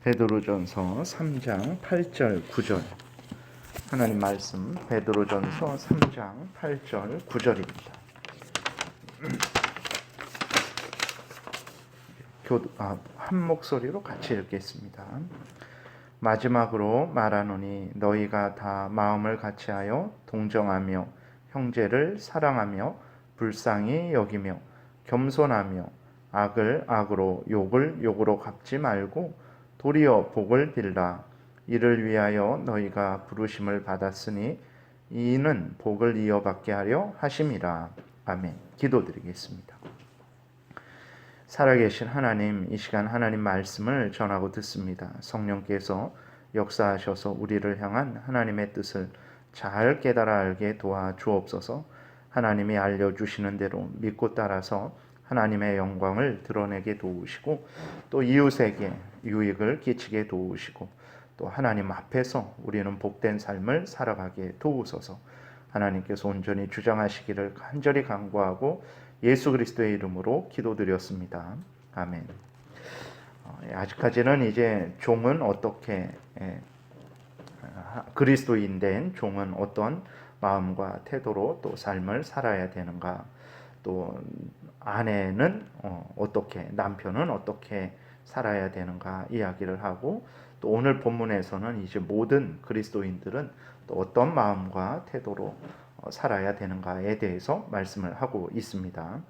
베드로전서 3장 8절 9절 하나님 말씀 베드로전서 3장 8절 9절입니다. 한 목소리로 같이 읽겠습니다. 마지막으로 말하노니 너희가 다 마음을 같이하여 동정하며 형제를 사랑하며 불쌍히 여기며 겸손하며 악을 악으로 욕을 욕으로 갚지 말고 도리어 복을 빌라. 이를 위하여 너희가 부르심을 받았으니 이는 복을 이어받게 하려 하심이라. 아멘. 기도드리겠습니다. 살아계신 하나님, 이 시간 하나님 말씀을 전하고 듣습니다. 성령께서 역사하셔서 우리를 향한 하나님의 뜻을 잘 깨달아 알게 도와주옵소서. 하나님이 알려주시는 대로 믿고 따라서 하나님의 영광을 드러내게 도우시고 또 이웃에게 유익을 끼치게 도우시고 또 하나님 앞에서 우리는 복된 삶을 살아가게 도우소서. 하나님께서 온전히 주장하시기를 간절히 간구하고 예수 그리스도의 이름으로 기도드렸습니다. 아멘. 아직까지는 이제 종은 어떻게 그리스도인 된 종은 어떤 마음과 태도로 또 삶을 살아야 되는가, 또 아내는 어떻게, 남편은 어떻게 살아야 되는가 이야기를 하고, 또 오늘 본문에서는 이제 모든 그리스도인들은 또 어떤 마음과 태도로 살아야 되는가에 대해서 말씀을 하고 있습니다.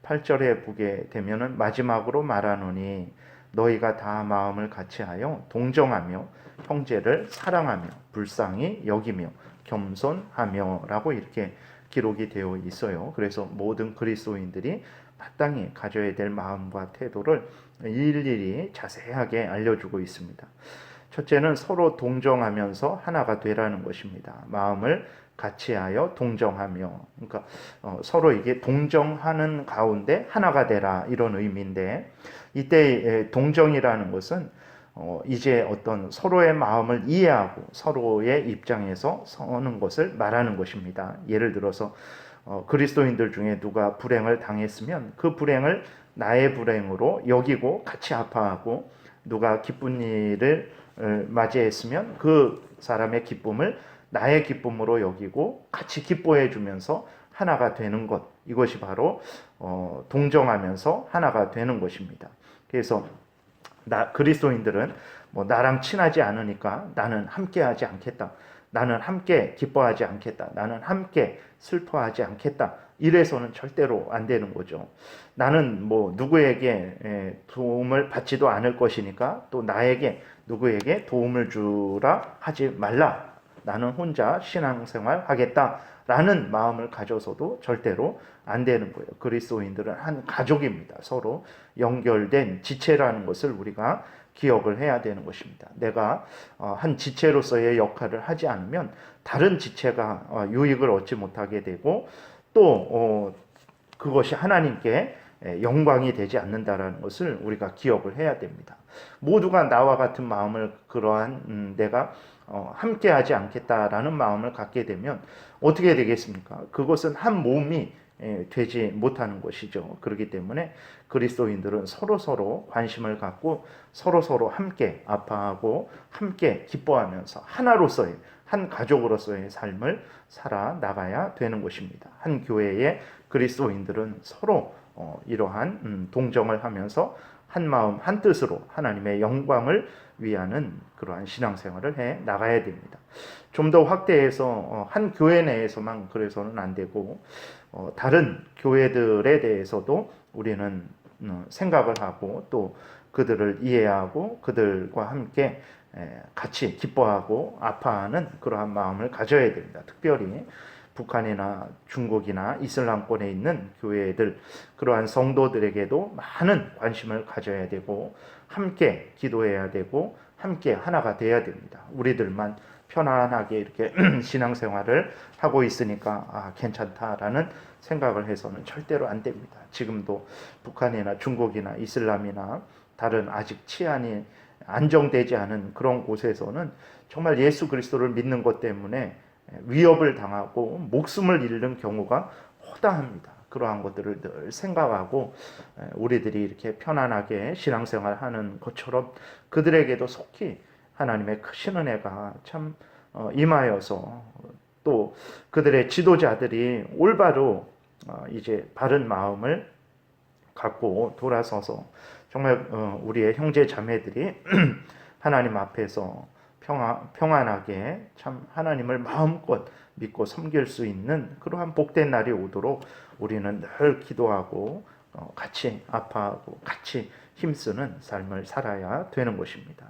8절에 보게 되면은 마지막으로 말하노니 너희가 다 마음을 같이하여 동정하며 형제를 사랑하며 불쌍히 여기며 겸손하며 라고 이렇게 기록이 되어 있어요. 그래서 모든 그리스도인들이 마땅히 가져야 될 마음과 태도를 일일이 자세하게 알려주고 있습니다. 첫째는 서로 동정하면서 하나가 되라는 것입니다. 마음을 같이하여 동정하며, 그러니까 서로 이게 동정하는 가운데 하나가 되라 이런 의미인데, 이때 동정이라는 것은 이제 어떤 서로의 마음을 이해하고 서로의 입장에서 서는 것을 말하는 것입니다. 예를 들어서 그리스도인들 중에 누가 불행을 당했으면 그 불행을 나의 불행으로 여기고 같이 아파하고, 누가 기쁜 일을 맞이했으면 그 사람의 기쁨을 나의 기쁨으로 여기고 같이 기뻐해 주면서 하나가 되는 것, 이것이 바로 동정하면서 하나가 되는 것입니다. 그래서 그리스도인들은 나랑 친하지 않으니까 나는 함께하지 않겠다, 나는 함께 기뻐하지 않겠다, 나는 함께 슬퍼하지 않겠다, 이래서는 절대로 안 되는 거죠. 나는 누구에게 도움을 받지도 않을 것이니까 또 나에게 누구에게 도움을 주라 하지 말라, 나는 혼자 신앙생활 하겠다 라는 마음을 가져서도 절대로 안 되는 거예요. 그리스도인들은 한 가족입니다. 서로 연결된 지체라는 것을 우리가 기억을 해야 되는 것입니다. 내가 한 지체로서의 역할을 하지 않으면 다른 지체가 유익을 얻지 못하게 되고, 또 그것이 하나님께 영광이 되지 않는다라는 것을 우리가 기억을 해야 됩니다. 모두가 나와 같은 마음을, 그러한 내가 함께하지 않겠다라는 마음을 갖게 되면 어떻게 되겠습니까? 그것은 한 몸이 되지 못하는 것이죠. 그렇기 때문에 그리스도인들은 서로 관심을 갖고 서로 함께 아파하고 함께 기뻐하면서 하나로서의, 한 가족으로서의 삶을 살아나가야 되는 것입니다. 한 교회의 그리스도인들은 서로 이러한 동정을 하면서 한 마음 한 뜻으로 하나님의 영광을 위하는 그러한 신앙생활을 해 나가야 됩니다. 좀 더 확대해서 한 교회 내에서만 그래서는 안 되고, 다른 교회들에 대해서도 우리는 생각을 하고 또 그들을 이해하고 그들과 함께 같이 기뻐하고 아파하는 그러한 마음을 가져야 됩니다. 특별히 북한이나 중국이나 이슬람권에 있는 교회들, 그러한 성도들에게도 많은 관심을 가져야 되고 함께 기도해야 되고 함께 하나가 돼야 됩니다. 우리들만 편안하게 이렇게 신앙생활을 하고 있으니까 괜찮다라는 생각을 해서는 절대로 안 됩니다. 지금도 북한이나 중국이나 이슬람이나 다른 아직 치안이 안정되지 않은 그런 곳에서는 정말 예수 그리스도를 믿는 것 때문에 위협을 당하고 목숨을 잃는 경우가 허다합니다. 그러한 것들을 늘 생각하고 우리들이 이렇게 편안하게 신앙생활하는 것처럼 그들에게도 속히 하나님의 크신 은혜가 참 임하여서 또 그들의 지도자들이 올바로 이제 바른 마음을 갖고 돌아서서 정말 우리의 형제 자매들이 하나님 앞에서 평안하게 참 하나님을 마음껏 믿고 섬길 수 있는 그러한 복된 날이 오도록 우리는 늘 기도하고 같이 아파하고 같이 힘쓰는 삶을 살아야 되는 것입니다.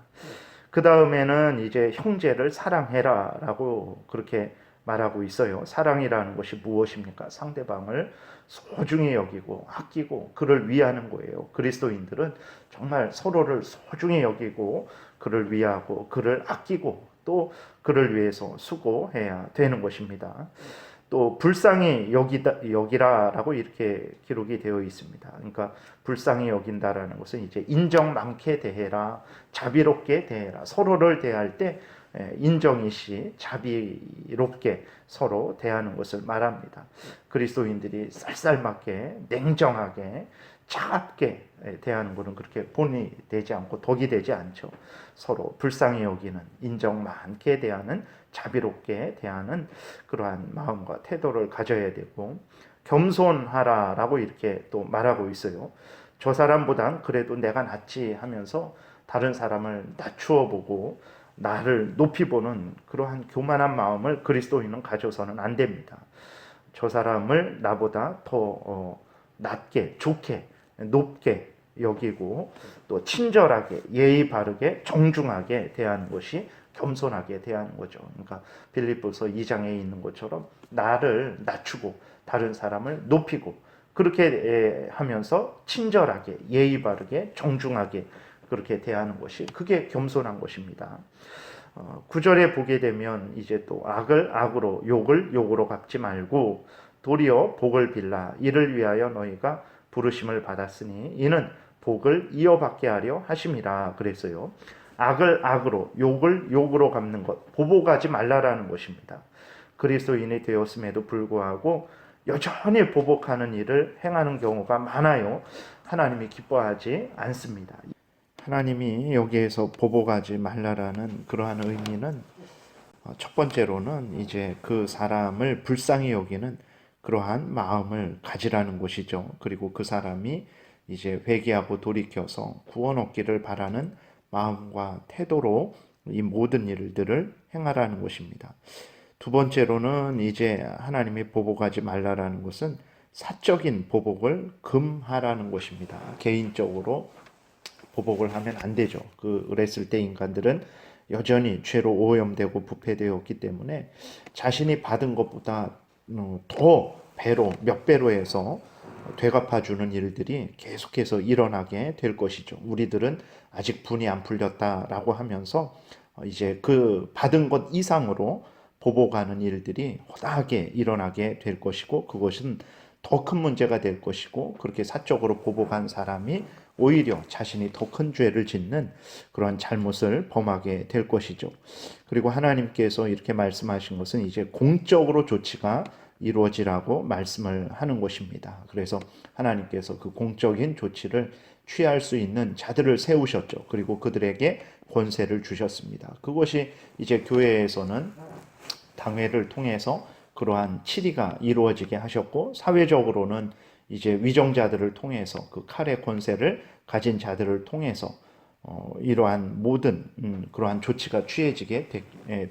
그 다음에는 이제 형제를 사랑해라라고 그렇게 말하고 있어요. 사랑이라는 것이 무엇입니까? 상대방을 소중히 여기고 아끼고 그를 위하는 거예요. 그리스도인들은 정말 서로를 소중히 여기고 그를 위하고 그를 아끼고 또 그를 위해서 수고해야 되는 것입니다. 또 불쌍히 여기라라고 이렇게 기록이 되어 있습니다. 그러니까 불쌍히 여긴다라는 것은 이제 인정 많게 대해라, 자비롭게 대해라. 서로를 대할 때 인정이시 자비롭게 서로 대하는 것을 말합니다. 그리스도인들이 쌀쌀맞게 냉정하게 차갑게 대하는 것은 그렇게 본이 되지 않고 덕이 되지 않죠. 서로 불쌍히 여기는, 인정 많게 대하는, 자비롭게 대하는 그러한 마음과 태도를 가져야 되고, 겸손하라라고 이렇게 또 말하고 있어요. 저 사람보단 그래도 내가 낫지 하면서 다른 사람을 낮추어 보고 나를 높이 보는 그러한 교만한 마음을 그리스도인은 가져서는 안 됩니다. 저 사람을 나보다 더 낮게, 좋게, 높게 여기고 또 친절하게, 예의 바르게, 정중하게 대하는 것이 겸손하게 대하는 거죠. 그러니까 빌립보서 2장에 있는 것처럼 나를 낮추고 다른 사람을 높이고 그렇게 하면서 친절하게, 예의 바르게, 정중하게 그렇게 대하는 것이 그게 겸손한 것입니다. 9절에 보게 되면 이제 또 악을 악으로 욕을 욕으로 갚지 말고 도리어 복을 빌라 이를 위하여 너희가 부르심을 받았으니 이는 복을 이어받게 하려 하심이라 그랬어요. 악을 악으로 욕을 욕으로 갚는 것 보복하지 말라라는 것입니다. 그리스도인이 되었음에도 불구하고 여전히 보복하는 일을 행하는 경우가 많아요. 하나님이 기뻐하지 않습니다. 하나님이 여기에서 보복하지 말라라는 그러한 의미는 첫 번째로는 이제 그 사람을 불쌍히 여기는 그러한 마음을 가지라는 것이죠. 그리고 그 사람이 이제 회개하고 돌이켜서 구원 얻기를 바라는 마음과 태도로 이 모든 일들을 행하라는 것입니다. 두 번째로는 이제 하나님이 보복하지 말라라는 것은 사적인 보복을 금하라는 것입니다. 개인적으로 보복을 하면 안 되죠. 그랬을 때 인간들은 여전히 죄로 오염되고 부패되었기 때문에 자신이 받은 것보다 더 배로 몇 배로 해서 되갚아주는 일들이 계속해서 일어나게 될 것이죠. 우리들은 아직 분이 안 풀렸다라고 하면서 이제 그 받은 것 이상으로 보복하는 일들이 허다하게 일어나게 될 것이고 그것은 더 큰 문제가 될 것이고 그렇게 사적으로 보복한 사람이 오히려 자신이 더 큰 죄를 짓는 그런 잘못을 범하게 될 것이죠. 그리고 하나님께서 이렇게 말씀하신 것은 이제 공적으로 조치가 이루어지라고 말씀을 하는 것입니다. 그래서 하나님께서 그 공적인 조치를 취할 수 있는 자들을 세우셨죠. 그리고 그들에게 권세를 주셨습니다. 그것이 이제 교회에서는 당회를 통해서 그러한 치리가 이루어지게 하셨고 사회적으로는 이제 위정자들을 통해서 그 칼의 권세를 가진 자들을 통해서 이러한 모든 그러한 조치가 취해지게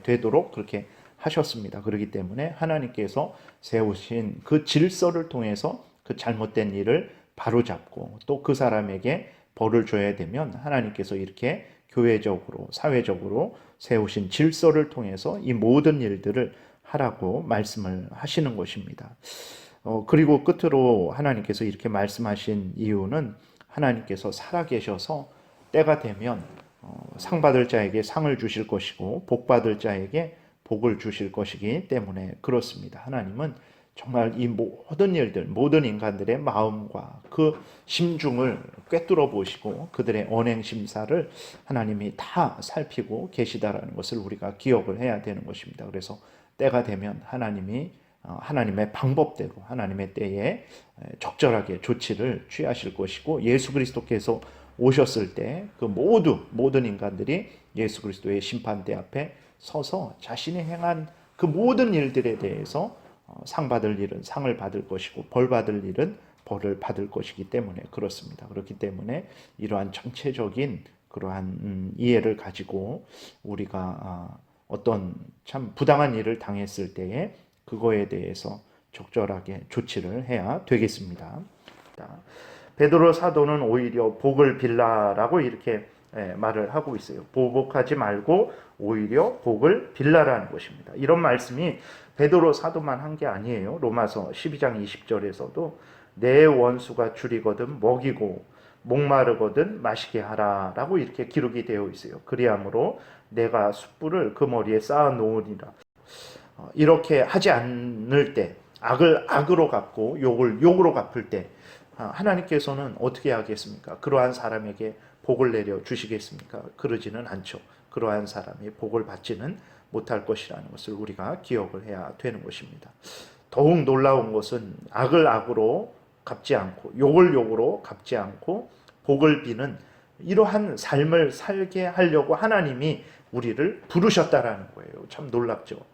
되도록 그렇게 하셨습니다. 그렇기 때문에 하나님께서 세우신 그 질서를 통해서 그 잘못된 일을 바로잡고 또 그 사람에게 벌을 줘야 되면 하나님께서 이렇게 교회적으로 사회적으로 세우신 질서를 통해서 이 모든 일들을 하라고 말씀을 하시는 것입니다. 그리고 끝으로 하나님께서 이렇게 말씀하신 이유는 하나님께서 살아계셔서 때가 되면 상 받을 자에게 상을 주실 것이고 복 받을 자에게 복을 주실 것이기 때문에 그렇습니다. 하나님은 정말 이 모든 일들, 모든 인간들의 마음과 그 심중을 꿰뚫어 보시고 그들의 언행 심사를 하나님이 다 살피고 계시다라는 것을 우리가 기억을 해야 되는 것입니다. 그래서 때가 되면 하나님이 하나님의 방법대로 하나님의 때에 적절하게 조치를 취하실 것이고, 예수 그리스도께서 오셨을 때 그 모든 인간들이 예수 그리스도의 심판대 앞에 서서 자신이 행한 그 모든 일들에 대해서 상 받을 일은 상을 받을 것이고 벌 받을 일은 벌을 받을 것이기 때문에 그렇습니다. 그렇기 때문에 이러한 전체적인 그러한 이해를 가지고 우리가 어떤 참 부당한 일을 당했을 때에 그거에 대해서 적절하게 조치를 해야 되겠습니다. 베드로 사도는 오히려 복을 빌라라고 이렇게 말을 하고 있어요. 보복하지 말고 오히려 복을 빌라라는 것입니다. 이런 말씀이 베드로 사도만 한 게 아니에요. 로마서 12장 20절에서도 내 원수가 줄이거든 먹이고 목마르거든 마시게 하라라고 이렇게 기록이 되어 있어요. 그리함으로 내가 숯불을 그 머리에 쌓아 놓으리라. 이렇게 하지 않을 때, 악을 악으로 갚고 욕을 욕으로 갚을 때 하나님께서는 어떻게 하겠습니까? 그러한 사람에게 복을 내려 주시겠습니까? 그러지는 않죠. 그러한 사람이 복을 받지는 못할 것이라는 것을 우리가 기억을 해야 되는 것입니다. 더욱 놀라운 것은 악을 악으로 갚지 않고 욕을 욕으로 갚지 않고 복을 비는 이러한 삶을 살게 하려고 하나님이 우리를 부르셨다라는 거예요. 참 놀랍죠.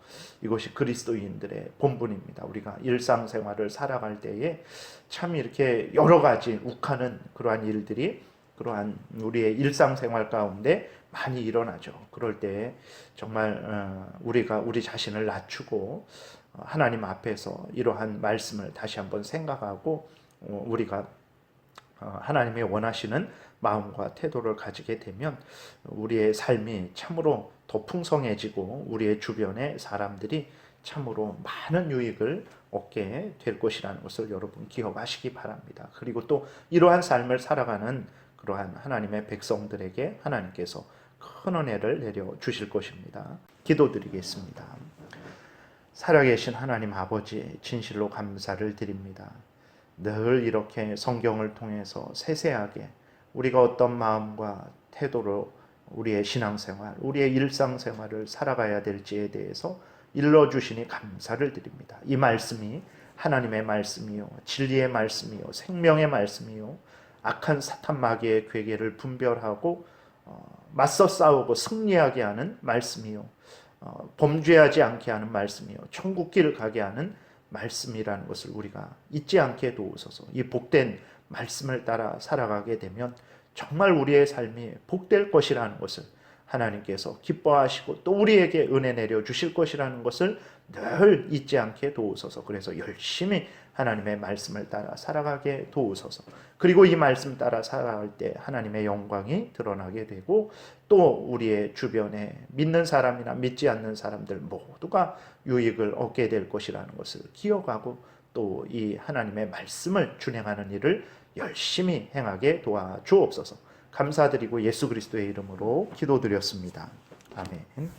이것이 그리스도인들의 본분입니다. 우리가 일상생활을 살아갈 때에 참 이렇게 여러 가지 욱하는 그러한 일들이 그러한 우리의 일상생활 가운데 많이 일어나죠. 그럴 때 정말 우리가 우리 자신을 낮추고 하나님 앞에서 이러한 말씀을 다시 한번 생각하고 우리가 하나님의 원하시는 마음과 태도를 가지게 되면 우리의 삶이 참으로 더 풍성해지고 우리의 주변의 사람들이 참으로 많은 유익을 얻게 될 것이라는 것을 여러분 기억하시기 바랍니다. 그리고 또 이러한 삶을 살아가는 그러한 하나님의 백성들에게 하나님께서 큰 은혜를 내려 주실 것입니다. 기도드리겠습니다. 살아계신 하나님 아버지, 진실로 감사를 드립니다. 늘 이렇게 성경을 통해서 세세하게 우리가 어떤 마음과 태도로 우리의 신앙생활, 우리의 일상생활을 살아가야 될지에 대해서 일러주시니 감사를 드립니다. 이 말씀이 하나님의 말씀이요, 진리의 말씀이요, 생명의 말씀이요, 악한 사탄 마귀의 괴계를 분별하고 맞서 싸우고 승리하게 하는 말씀이요, 범죄하지 않게 하는 말씀이요, 천국길을 가게 하는 말씀이라는 것을 우리가 잊지 않게 도우소서. 이 복된 말씀을 따라 살아가게 되면 정말 우리의 삶이 복될 것이라는 것을 하나님께서 기뻐하시고 또 우리에게 은혜 내려 주실 것이라는 것을 늘 잊지 않게 도우소서. 그래서 열심히 하나님의 말씀을 따라 살아가게 도우소서. 그리고 이 말씀 따라 살아갈 때 하나님의 영광이 드러나게 되고 또 우리의 주변에 믿는 사람이나 믿지 않는 사람들 모두가 유익을 얻게 될 것이라는 것을 기억하고 또 이 하나님의 말씀을 준행하는 일을 열심히 행하게 도와주옵소서. 감사드리고 예수 그리스도의 이름으로 기도드렸습니다. 아멘.